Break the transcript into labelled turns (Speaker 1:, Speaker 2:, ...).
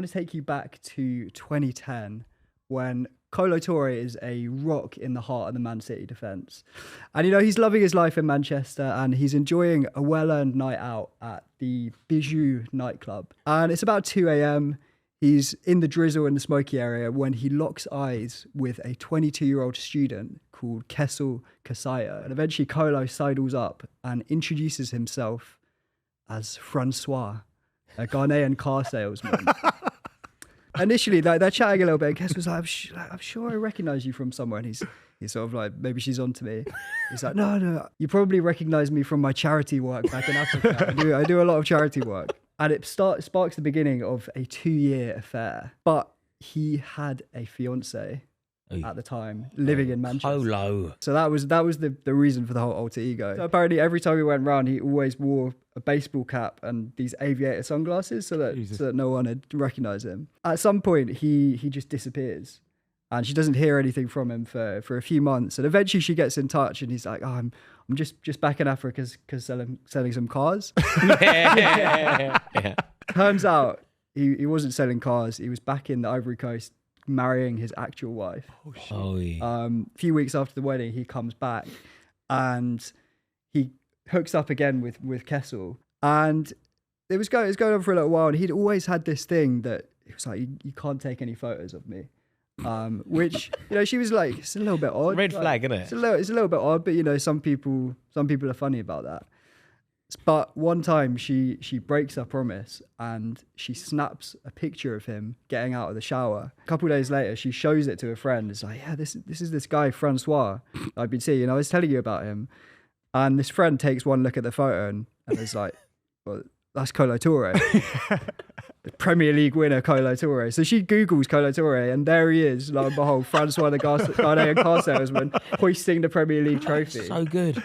Speaker 1: want to take you back to 2010 when Kolo Toure is a rock in the heart of the Man City defence. And, he's loving his life in Manchester and he's enjoying a well-earned night out at the Buvey nightclub. And it's about 2 a.m. He's in the drizzle in the smoky area when he locks eyes with a 22-year-old student called Kessel Kasaya. And eventually Kolo sidles up and introduces himself as Francois, a Ghanaian car salesman. Initially, they're chatting a little bit. And Kessel's like, I'm sure I recognise you from somewhere. And he's sort of like, maybe she's on to me. He's like, no, you probably recognise me from my charity work back in Africa. I do a lot of charity work. And it sparks the beginning of a 2-year affair. But he had a fiancée at the time, living in Manchester.
Speaker 2: Kolo.
Speaker 1: So that was the reason for the whole alter ego. So apparently every time he went round, he always wore a baseball cap and these aviator sunglasses so that no one had recognised him. At some point, he just disappears. And she doesn't hear anything from him for a few months. And eventually she gets in touch and he's like, I'm just back in Africa because selling some cars.
Speaker 2: Yeah.
Speaker 1: Turns out he wasn't selling cars. He was back in the Ivory Coast marrying his actual wife.
Speaker 3: Oh, shit.
Speaker 2: Oh, yeah.
Speaker 1: A few weeks after the wedding, he comes back and he hooks up again with Kessel. And it was going on for a little while. And he'd always had this thing that it was like, you can't take any photos of me. Which, she was like, it's a little bit odd.
Speaker 2: Red flag, isn't it?
Speaker 1: It's a little bit odd, but some people are funny about that. But one time she breaks her promise and she snaps a picture of him getting out of the shower. A couple of days later, she shows it to a friend. It's like, yeah, this is this guy, Francois, I've been seeing. I was telling you about him. And this friend takes one look at the photo and is like, well, that's Kolo Toure. The Premier League winner, Kolo Toure. So she Googles Kolo Toure and there he is, lo and behold, Francois the Ghanaian car salesman hoisting the Premier League trophy.
Speaker 2: So good.